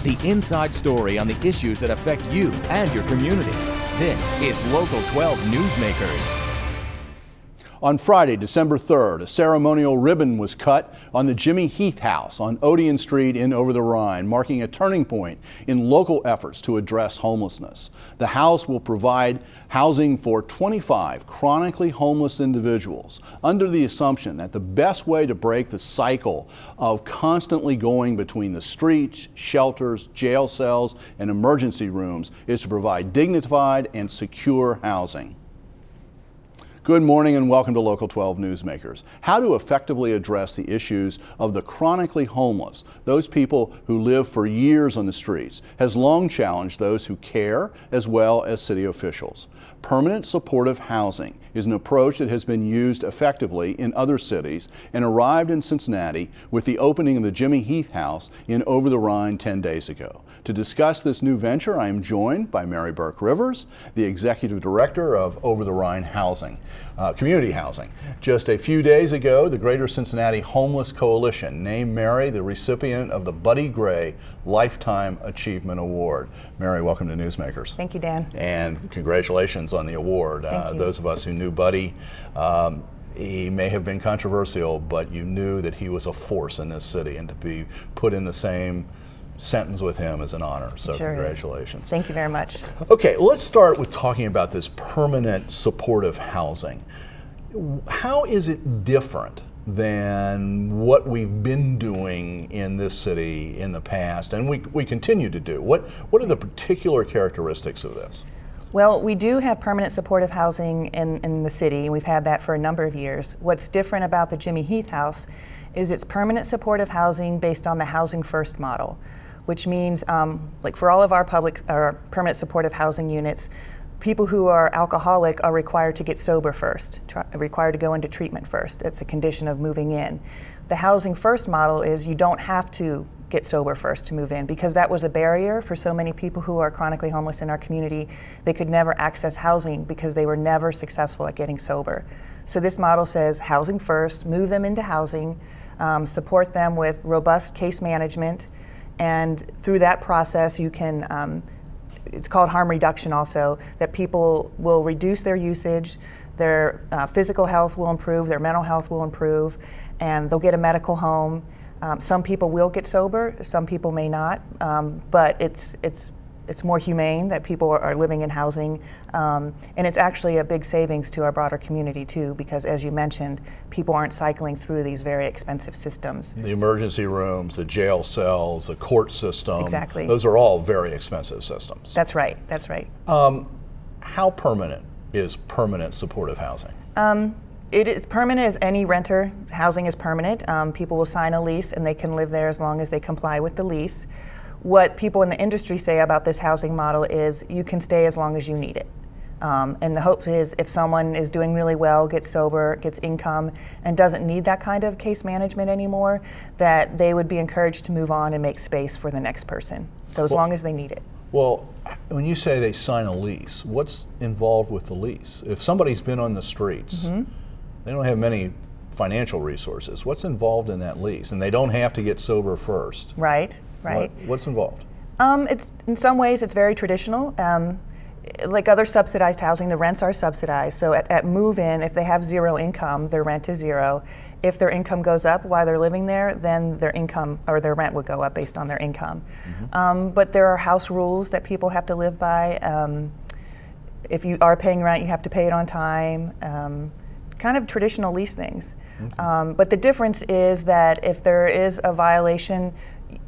the inside story on the issues that affect you and your community. This is Local 12 Newsmakers. On Friday, December 3rd, a ceremonial ribbon was cut on the Jimmy Heath House on Odeon Street in Over the Rhine, marking a turning point in local efforts to address homelessness. The house will provide housing for 25 chronically homeless individuals, under the assumption that the best way to break the cycle of constantly going between the streets, shelters, jail cells, and emergency rooms is to provide dignified and secure housing. Good morning and welcome to Local 12 Newsmakers. How to effectively address the issues of the chronically homeless, those people who live for years on the streets, has long challenged those who care as well as city officials. Permanent supportive housing is an approach that has been used effectively in other cities and arrived in Cincinnati with the opening of the Jimmy Heath House in Over the Rhine 10 days ago. To discuss this new venture, I am joined by Mary Burke Rivers, the Executive Director of Over the Rhine Housing, Community Housing. Just a few days ago, the Greater Cincinnati Homeless Coalition named Mary the recipient of the Buddy Gray Lifetime Achievement Award. Mary, welcome to Newsmakers. Thank you, Dan. And congratulations on the award. Those of us who knew Buddy, he may have been controversial, but you knew that he was a force in this city, and to be put in the same sentence with him is an honor, so sure congratulations. Is. Thank you very much. Okay, let's start with talking about this permanent supportive housing. How is it different than what we've been doing in this city in the past, and we continue to do? What are the particular characteristics of this? Well, we do have permanent supportive housing in the city, and we've had that for a number of years. What's different about the Jimmy Heath House is it's permanent supportive housing based on the Housing First model, which means, like for all of our permanent supportive housing units, people who are alcoholic are required to get sober first, required to go into treatment first. It's a condition of moving in. The Housing First model is you don't have to get sober first to move in, because that was a barrier for so many people who are chronically homeless in our community. They could never access housing because they were never successful at getting sober. So this model says housing first, move them into housing, support them with robust case management, and through that process you can, it's called harm reduction also, that people will reduce their usage, their physical health will improve, their mental health will improve, and they'll get a medical home. Some people will get sober, some people may not, but it's more humane that people are living in housing, and it's actually a big savings to our broader community too, because as you mentioned, people aren't cycling through these very expensive systems. The emergency rooms, the jail cells, the court system, exactly. Those are all very expensive systems. That's right, that's right. How permanent is permanent supportive housing? It is permanent as any renter. Housing is permanent. People will sign a lease and they can live there as long as they comply with the lease. What people in the industry say about this housing model is you can stay as long as you need it. And the hope is if someone is doing really well, gets sober, gets income, and doesn't need that kind of case management anymore, that they would be encouraged to move on and make space for the next person. So as long as they need it. Well, when you say they sign a lease, what's involved with the lease? If somebody's been on the streets, they don't have many financial resources. What's involved in that lease? And they don't have to get sober first. Right. Right. What's involved? It's in some ways it's very traditional. Like other subsidized housing, the rents are subsidized. So at move-in, if they have zero income, their rent is zero. If their income goes up while they're living there, then their income or their rent would go up based on their income. But there are house rules that people have to live by. If you are paying rent, you have to pay it on time. Kind of traditional lease things. But the difference is that if there is a violation,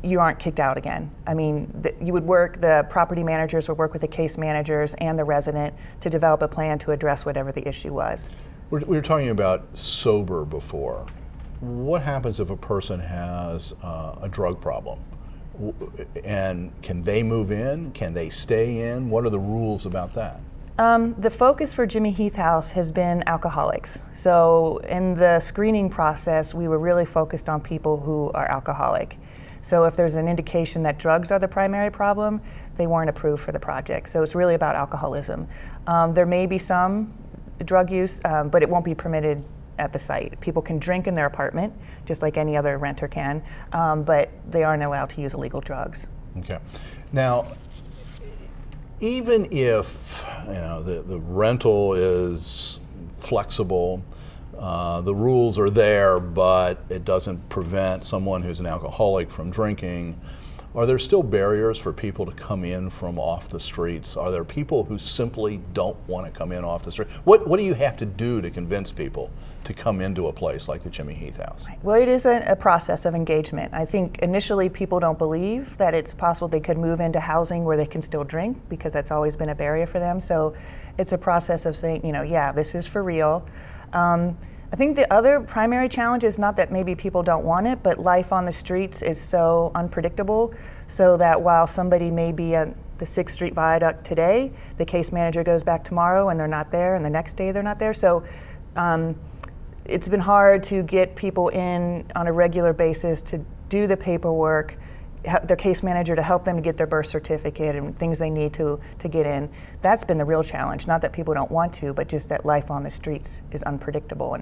you aren't kicked out again. I mean, the property managers would work with the case managers and the resident to develop a plan to address whatever the issue was. We were talking about sober before. What happens if a person has a drug problem? And can they move in? Can they stay in? What are the rules about that? The focus for Jimmy Heath House has been alcoholics. So in the screening process, we were really focused on people who are alcoholic. So if there's an indication that drugs are the primary problem, they weren't approved for the project. So it's really about alcoholism. There may be some drug use, but it won't be permitted at the site. People can drink in their apartment, just like any other renter can, but they aren't allowed to use illegal drugs. Okay. Now, even if the rental is flexible, the rules are there, but it doesn't prevent someone who's an alcoholic from drinking, are there still barriers for people to come in from off the streets? Are there people who simply don't want to come in off the street? What do you have to do to convince people to come into a place like the Jimmy Heath House? Well, it is a process of engagement. I think initially people don't believe that it's possible they could move into housing where they can still drink, because that's always been a barrier for them. So it's a process of saying, yeah, this is for real. I think the other primary challenge is not that maybe people don't want it, but life on the streets is so unpredictable, so that while somebody may be at the 6th Street Viaduct today, the case manager goes back tomorrow and they're not there, and the next day they're not there. So it's been hard to get people in on a regular basis to do the paperwork, their case manager to help them to get their birth certificate and things they need to get in. That's been the real challenge. Not that people don't want to, but just that life on the streets is unpredictable,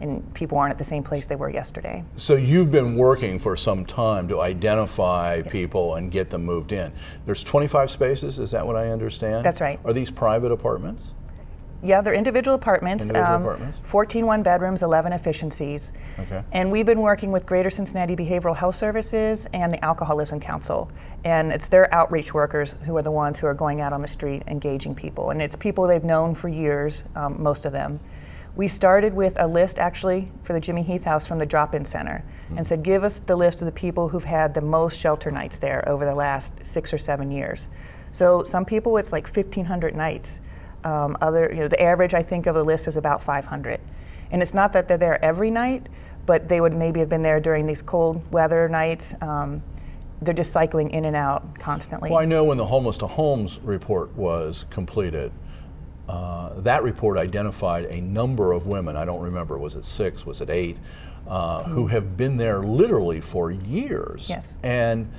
and people aren't at the same place they were yesterday. So you've been working for some time to identify people and get them moved in. There's 25 spaces, is that what I understand? That's right. Are these private apartments? Yeah, they're individual apartments. 14 one-bedrooms, 11 efficiencies. Okay. And we've been working with Greater Cincinnati Behavioral Health Services and the Alcoholism Council. And it's their outreach workers who are the ones who are going out on the street engaging people. And it's people they've known for years, most of them. We started with a list actually for the Jimmy Heath House from the drop-in center and said, give us the list of the people who've had the most shelter nights there over the last 6 or 7 years. So some people it's like 1,500 nights. The average I think of the list is about 500. And it's not that they're there every night, but they would maybe have been there during these cold weather nights. They're just cycling in and out constantly. Well, I know when the Homeless to Homes report was completed, that report identified a number of women, I don't remember, was it 6, was it 8, who have been there literally for years. Yes. And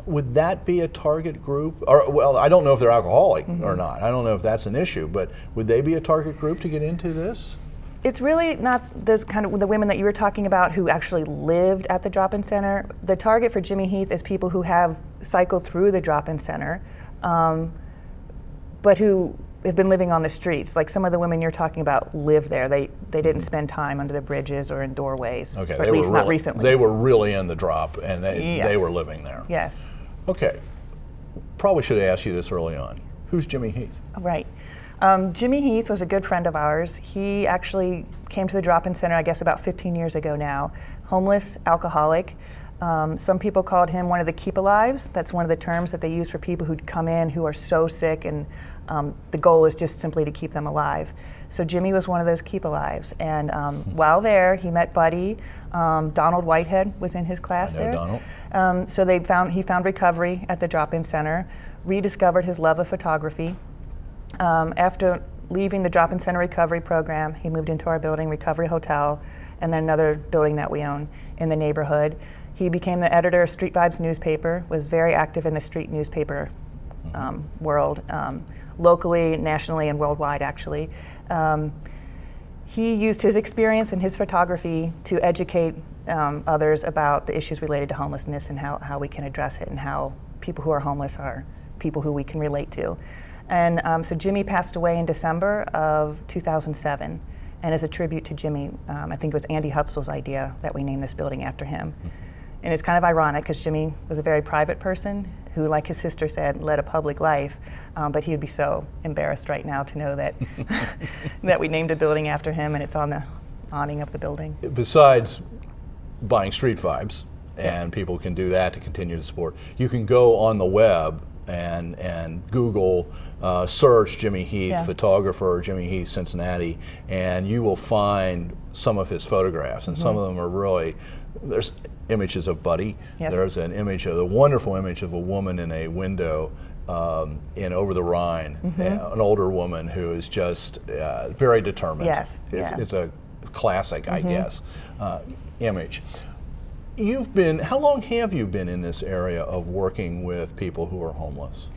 would that be a target group? Or, well, I don't know if they're alcoholic or not. I don't know if that's an issue, but would they be a target group to get into this? It's really not those kind of the women that you were talking about who actually lived at the drop-in center. The target for Jimmy Heath is people who have cycled through the drop-in center, but who have been living on the streets. Like some of the women you're talking about live there. They didn't spend time under the bridges or in doorways, okay, or at least not recently. They were really in the drop, and they were living there. Yes. Okay. Probably should have asked you this early on. Who's Jimmy Heath? Right. Jimmy Heath was a good friend of ours. He actually came to the drop-in center, I guess, about 15 years ago now. Homeless, alcoholic. Some people called him one of the keep-alives. That's one of the terms that they use for people who come in who are so sick, and the goal is just simply to keep them alive. So Jimmy was one of those keep-alives. And while there, he met Buddy. Donald Whitehead was in his class there. Donald. So he found recovery at the drop-in center, rediscovered his love of photography. After leaving the drop-in center recovery program, he moved into our building, Recovery Hotel, and then another building that we own in the neighborhood. He became the editor of Street Vibes newspaper, was very active in the street newspaper world, locally, nationally, and worldwide, actually. He used his experience and his photography to educate others about the issues related to homelessness and how we can address it, and how people who are homeless are people who we can relate to. And so Jimmy passed away in December of 2007. And as a tribute to Jimmy, I think it was Andy Hutzel's idea that we named this building after him. And it's kind of ironic because Jimmy was a very private person who, like his sister said, led a public life, but he would be so embarrassed right now to know that that we named a building after him and it's on the awning of the building. Besides buying Street Vibes, Yes. and people can do that to continue to support, you can go on the web and Google search Jimmy Heath photographer, Jimmy Heath Cincinnati, and you will find some of his photographs, and some of them are really, there's images of Buddy. Yes. There's an image of the wonderful image of a woman in a window in Over the Rhine, an older woman who is just very determined. Yes. It's a classic, I guess, image. How long have you been in this area of working with people who are homeless?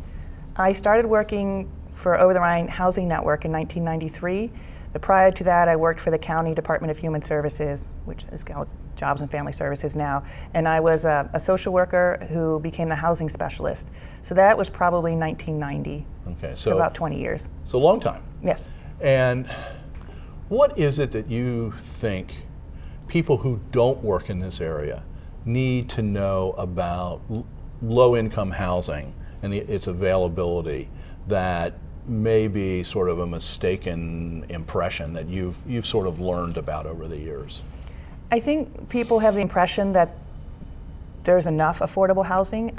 I started working for Over the Rhine Housing Network in 1993. But prior to that, I worked for the County Department of Human Services, which is called Jobs and Family Services now, and I was a social worker who became the housing specialist. So that was probably 1990. Okay, so about 20 years. So a long time. Yes. And what is it that you think people who don't work in this area need to know about low-income housing and its availability that may be sort of a mistaken impression that you've sort of learned about over the years? I think people have the impression that there's enough affordable housing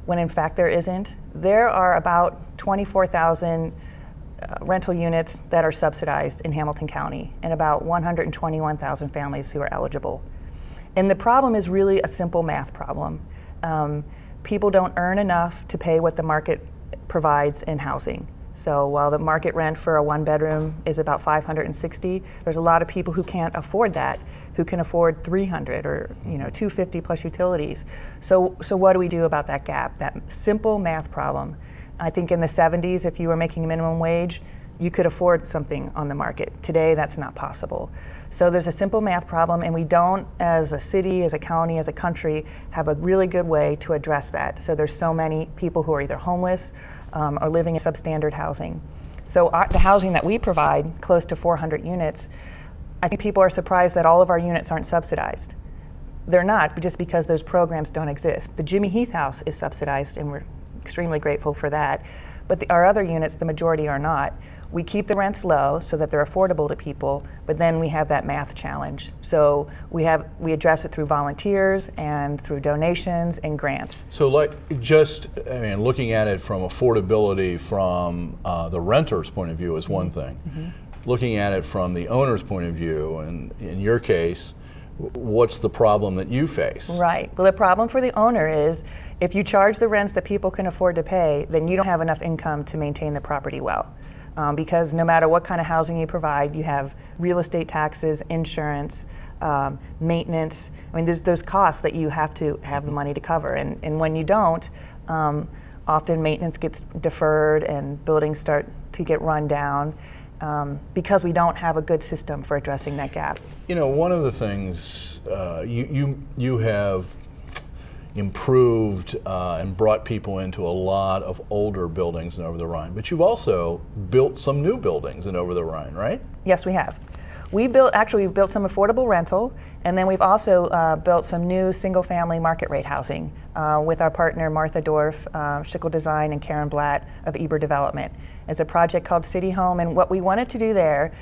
when in fact there isn't. There are about 24,000 rental units that are subsidized in Hamilton County and about 121,000 families who are eligible. And the problem is really a simple math problem. People don't earn enough to pay what the market provides in housing. So while the market rent for a one-bedroom is about $560, there's a lot of people who can't afford that, who can afford $300 or $250 plus utilities. So what do we do about that gap? That simple math problem. I think in the 70s, if you were making minimum wage, you could afford something on the market. Today, that's not possible. So there's a simple math problem, and we don't, as a city, as a county, as a country, have a really good way to address that. So there's so many people who are either homeless or living in substandard housing. So the housing that we provide, close to 400 units, I think people are surprised that all of our units aren't subsidized. They're not, just because those programs don't exist. The Jimmy Heath House is subsidized, and we're extremely grateful for that. But our other units, the majority are not. We keep the rents low so that they're affordable to people, but then we have that math challenge. So we address it through volunteers and through donations and grants. So looking at it from affordability from the renter's point of view is one thing. Mm-hmm. Looking at it from the owner's point of view, and in your case, what's the problem that you face? Right. Well, the problem for the owner is if you charge the rents that people can afford to pay, then you don't have enough income to maintain the property well. Because no matter what kind of housing you provide, you have real estate taxes, insurance, maintenance. I mean, there's those costs that you have to have the money to cover. And when you don't, often maintenance gets deferred and buildings start to get run down because we don't have a good system for addressing that gap. One of the things you have improved and brought people into a lot of older buildings in Over the Rhine, but you've also built some new buildings in Over the Rhine, right? Yes, we have. We've built some affordable rental, and then we've also built some new single-family market rate housing with our partner Martha Dorf, Schickel Design, and Karen Blatt of Eber Development. It's a project called City Home, and what we wanted to do there,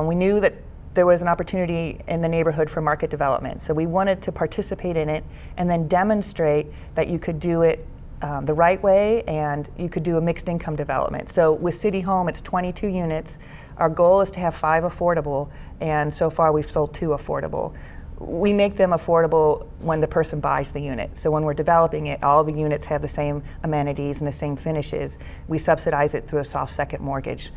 we knew that there was an opportunity in the neighborhood for market development. So we wanted to participate in it and then demonstrate that you could do it the right way and you could do a mixed income development. So with City Home, it's 22 units. Our goal is to have 5 affordable, and so far we've sold 2 affordable. We make them affordable when the person buys the unit. So when we're developing it, all the units have the same amenities and the same finishes. We subsidize it through a soft second mortgage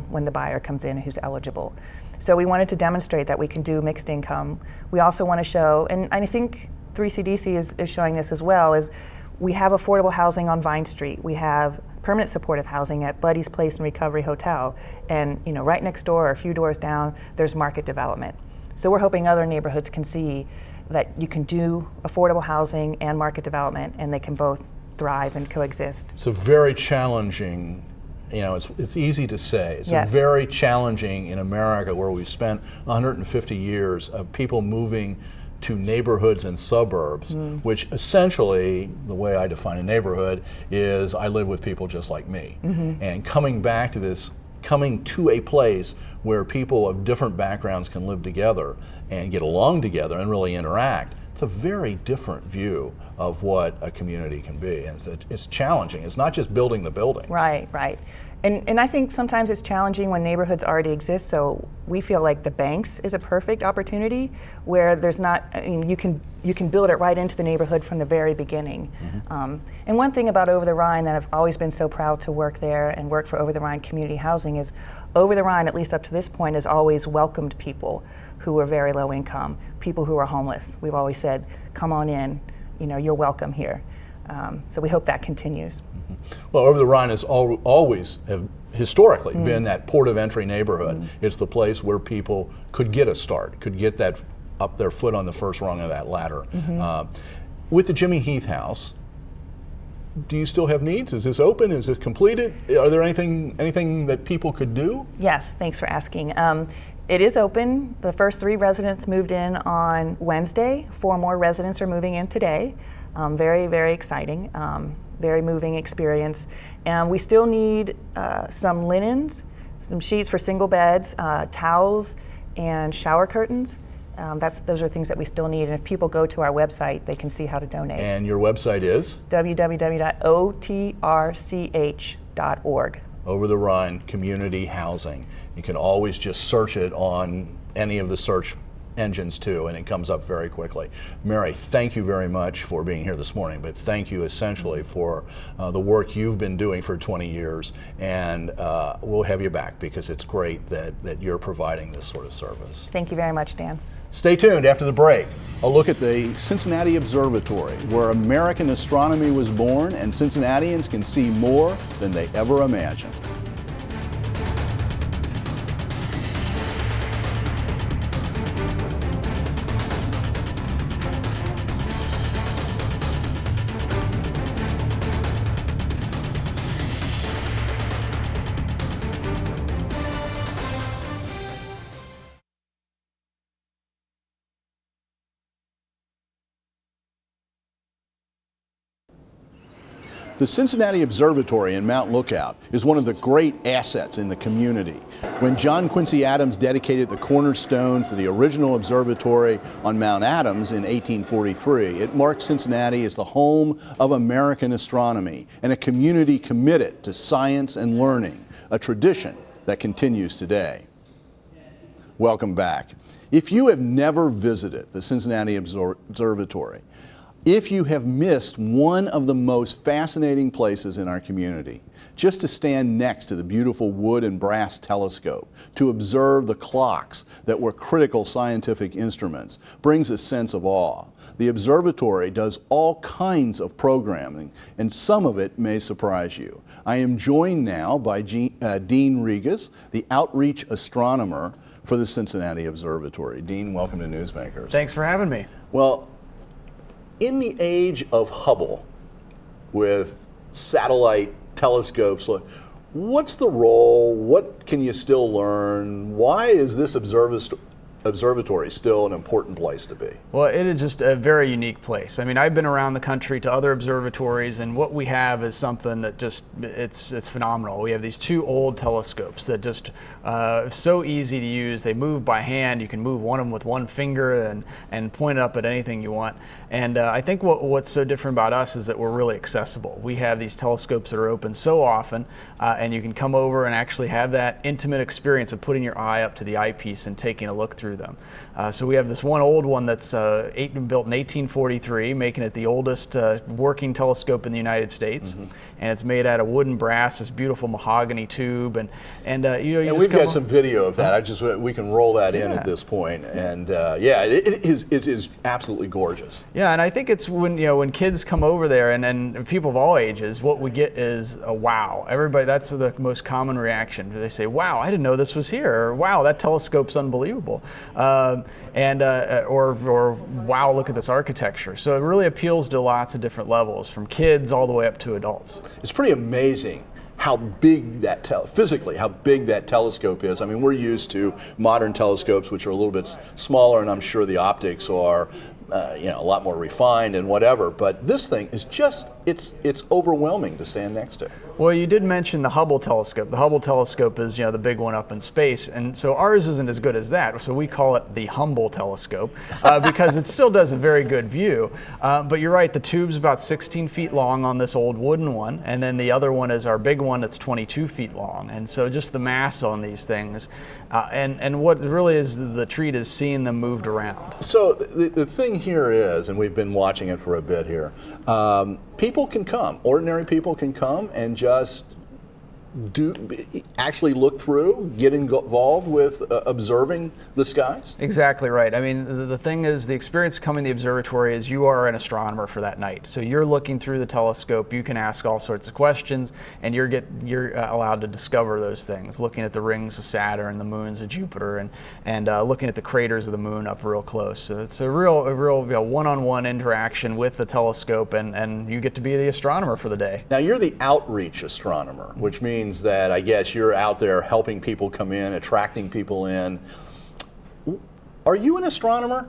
when the buyer comes in who's eligible. So we wanted to demonstrate that we can do mixed income. We also want to show, and I think 3CDC is showing this as well, is we have affordable housing on Vine Street. We have permanent supportive housing at Buddy's Place and Recovery Hotel. And right next door or a few doors down, there's market development. So we're hoping other neighborhoods can see that you can do affordable housing and market development, and they can both thrive and coexist. It's a very challenging, it's easy to say. It's Yes. very challenging in America, where we've spent 150 years of people moving to neighborhoods and suburbs, which essentially, the way I define a neighborhood is I live with people just like me. Mm-hmm. And coming to a place where people of different backgrounds can live together and get along together and really interact, it's a very different view of what a community can be. And it's challenging. It's not just building the buildings. Right. And I think sometimes it's challenging when neighborhoods already exist, so we feel like the Banks is a perfect opportunity where there's not, you can build it right into the neighborhood from the very beginning. Mm-hmm. And one thing about Over the Rhine that I've always been so proud to work there and work for Over the Rhine Community Housing is Over the Rhine, at least up to this point, has always welcomed people who are very low income, people who are homeless. We've always said, come on in, you're welcome here. So we hope that continues. Mm-hmm. Well, Over the Rhine has always have historically been that port of entry neighborhood. It's the place where people could get a start, could get that up their foot on the first rung of that ladder. With the Jimmy Heath House, do you still have needs? Is this open? Is it completed? Are there anything that people could do? Yes, thanks for asking. It is open. The first 3 residents moved in on Wednesday. 4 more residents are moving in today. Very, very exciting. Very moving experience. And we still need some linens, some sheets for single beds, towels, and shower curtains. Those are things that we still need. And if people go to our website, they can see how to donate. And your website is? www.otrch.org. Over the Rhine Community Housing. You can always just search it on any of the search engines too, and it comes up very quickly. Mary, thank you very much for being here this morning, but thank you essentially for the work you've been doing for 20 years, and we'll have you back because it's great that you're providing this sort of service. Thank you very much, Dan. Stay tuned after the break. A look at the Cincinnati Observatory, where American astronomy was born, and Cincinnatians can see more than they ever imagined. The Cincinnati Observatory in Mount Lookout is one of the great assets in the community. When John Quincy Adams dedicated the cornerstone for the original observatory on Mount Adams in 1843, it marked Cincinnati as the home of American astronomy and a community committed to science and learning, a tradition that continues today. Welcome back. If you have never visited the Cincinnati Observatory, if you have missed one of the most fascinating places in our community, just to stand next to the beautiful wood and brass telescope, to observe the clocks that were critical scientific instruments, brings a sense of awe. The observatory does all kinds of programming, and some of it may surprise you. I am joined now by Dean Regas, the outreach astronomer for the Cincinnati Observatory. Dean, welcome to Newsmakers. Thanks for having me. Well, in the age of Hubble, with satellite telescopes, what's the role? What can you still learn? Why is this observatory still an important place to be? Well, it is just a very unique place. I mean, I've been around the country to other observatories, and what we have is something that just, it's phenomenal. We have these 2 old telescopes that just so easy to use. They move by hand. You can move one of them with one finger and point it up at anything you want. And I think what's so different about us is that we're really accessible. We have these telescopes that are open so often, and you can come over and actually have that intimate experience of putting your eye up to the eyepiece and taking a look through them. So we have this one old one that's built in 1843, making it the oldest working telescope in the United States. And it's made out of wood and brass, this beautiful mahogany tube. And we've got some video of that. We can roll that in at this point. And it is absolutely gorgeous. Yeah, and I think it's when kids come over there and people of all ages, what we get is a wow. Everybody, that's the most common reaction. They say, wow, I didn't know this was here. Or wow, that telescope's unbelievable. Or wow, look at this architecture. So it really appeals to lots of different levels, from kids all the way up to adults. It's pretty amazing how big that physically how big that telescope is. I mean, we're used to modern telescopes, which are a little bit smaller, and I'm sure the optics are a lot more refined and whatever, but this thing is just, it's overwhelming to stand next to. Well, you did mention the Hubble telescope. The Hubble telescope is, the big one up in space, and so ours isn't as good as that, so we call it the Humble telescope because it still does a very good view. But you're right, the tube's about 16 feet long on this old wooden one, and then the other one is our big one that's 22 feet long, and so just the mass on these things, and what really is the treat is seeing them moved around. So the thing here is, and we've been watching it for a bit here, people can come, ordinary people can come and just actually look through, get involved with observing the skies? Exactly right. I mean, the thing is, the experience coming to the observatory is you are an astronomer for that night. So you're looking through the telescope, you can ask all sorts of questions, and you're allowed to discover those things, looking at the rings of Saturn, the moons of Jupiter, and looking at the craters of the moon up real close. So it's a real one-on-one interaction with the telescope, and you get to be the astronomer for the day. Now, you're the outreach astronomer, which means that I guess you're out there helping people come in, attracting people in. Are you an astronomer?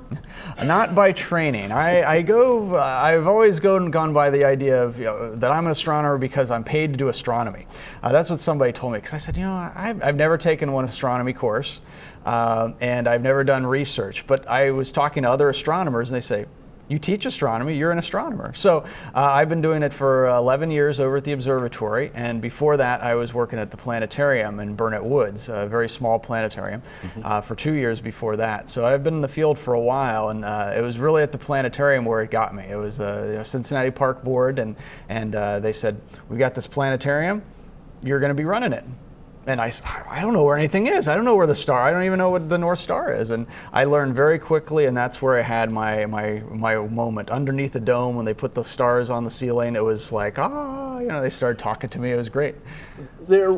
Not by training. I've always gone by the idea of that I'm an astronomer because I'm paid to do astronomy. That's what somebody told me, because I said, I've never taken one astronomy course, and I've never done research. But I was talking to other astronomers, and they say, you teach astronomy, you're an astronomer. So I've been doing it for 11 years over at the observatory, and before that I was working at the planetarium in Burnet Woods, a very small planetarium, for 2 years before that. So I've been in the field for a while, and it was really at the planetarium where it got me. It was Cincinnati Park Board, and they said, we got this planetarium, you're going to be running it. And I don't know where anything is. I don't know where I don't even know what the North Star is. And I learned very quickly, and that's where I had my moment. Underneath the dome, when they put the stars on the ceiling, it was like, they started talking to me. It was great. There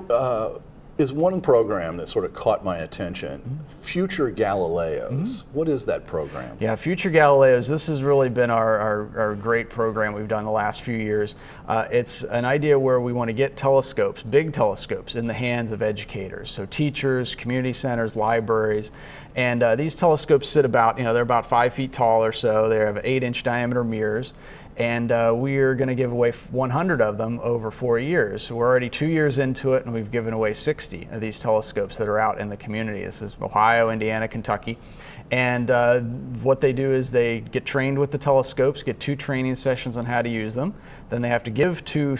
is one program that sort of caught my attention, Future Galileos. What is that program? Yeah, Future Galileos, this has really been our great program we've done the last few years. It's an idea where we want to get telescopes, big telescopes, in the hands of educators, so teachers, community centers, libraries. And these telescopes sit about, they're about 5 feet tall or so. They have 8-inch diameter mirrors. And we are going to give away 100 of them over 4 years. So we're already 2 years into it, and we've given away 60 of these telescopes that are out in the community. This is Ohio, Indiana, Kentucky. And what they do is they get trained with the telescopes, get 2 training sessions on how to use them. Then they have to give two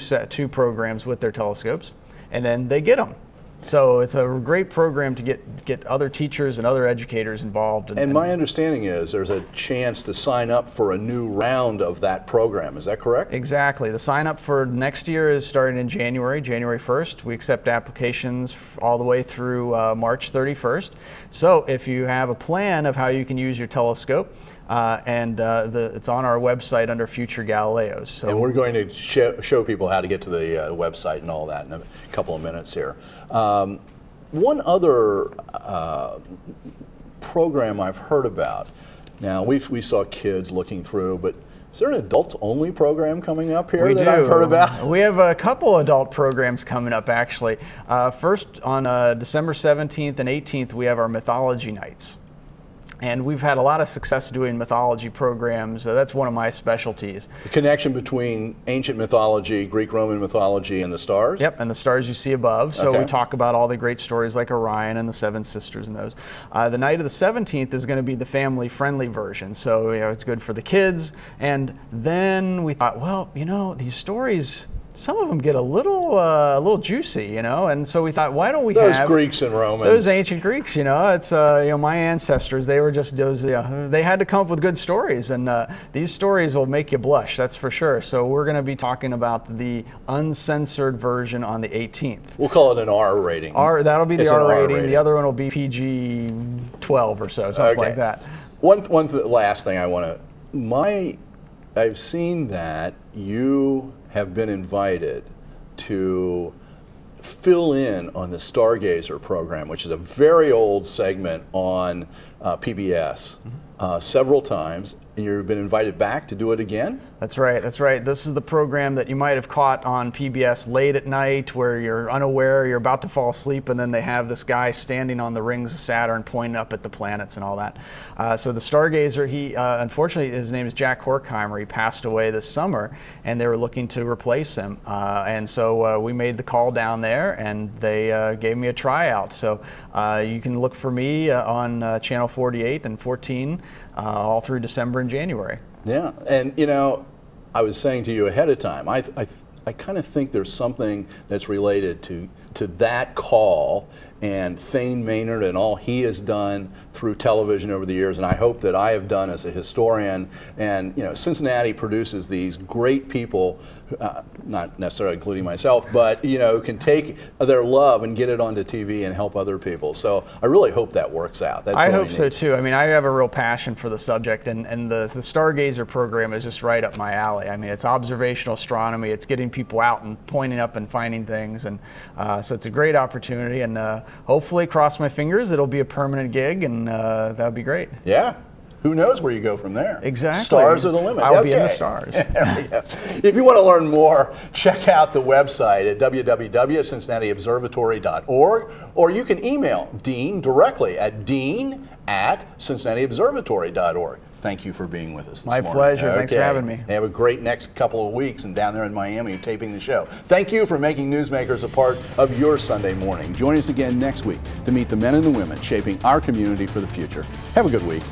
programs with their telescopes, and then they get them. So it's a great program to get other teachers and other educators involved. And my understanding is there's a chance to sign up for a new round of that program. Is that correct? Exactly. The sign up for next year is starting in January 1st. We accept applications all the way through March 31st. So if you have a plan of how you can use your telescope, it's on our website under Future Galileos. So, and we're going to show people how to get to the website and all that in a couple of minutes here. One other program I've heard about, now we saw kids looking through, but is there an adults-only program coming up here I've heard about? We have a couple adult programs coming up, actually. First, on December 17th and 18th, we have our mythology nights. And we've had a lot of success doing mythology programs. That's one of my specialties. The connection between ancient mythology, Greek-Roman mythology, and the stars? Yep, and the stars you see above. So okay. We talk about all the great stories like Orion and the Seven Sisters and those. The night of the 17th is going to be the family-friendly version. So it's good for the kids. And then we thought, well, these stories, some of them get a little juicy, and so we thought, why don't we have those Greeks and Romans, those ancient Greeks? It's my ancestors. They were just those. They had to come up with good stories, and these stories will make you blush. That's for sure. So we're going to be talking about the uncensored version on the 18th. We'll call it an R rating. That'll be the R rating. The other one will be PG-12 or so, something like that. One last thing I want to. I've seen that you have been invited to fill in on the Stargazer program, which is a very old segment on PBS, several times, and you've been invited back to do it again? That's right, that's right. This is the program that you might have caught on PBS late at night where you're unaware, you're about to fall asleep, and then they have this guy standing on the rings of Saturn pointing up at the planets and all that. So the Stargazer, he unfortunately, his name is Jack Horkheimer. He passed away this summer, and they were looking to replace him. And so we made the call down there, and they gave me a tryout. So you can look for me on Channel 48 and 14 all through December and January. Yeah, and I was saying to you ahead of time, I kind of think there's something that's related to that call and Thane Maynard and all he has done through television over the years, and I hope that I have done as a historian. And Cincinnati produces these great people, not necessarily including myself, but who can take their love and get it onto TV and help other people. So I really hope that works out. That's I hope so too. I mean, I have a real passion for the subject, and the Stargazer program is just right up my alley. I mean, it's observational astronomy. It's getting people out and pointing up and finding things, and so it's a great opportunity. And hopefully, cross my fingers, it'll be a permanent gig, and that would be great. Yeah. Who knows where you go from there? Exactly. Stars are the limit. I'll be in the stars. There we go. If you want to learn more, check out the website at www.cincinnatiobservatory.org, or you can email Dean directly at dean@cincinnatiobservatory.org. Thank you for being with us this morning. My pleasure. Thanks for having me. Have a great next couple of weeks, and down there in Miami taping the show. Thank you for making Newsmakers a part of your Sunday morning. Join us again next week to meet the men and the women shaping our community for the future. Have a good week.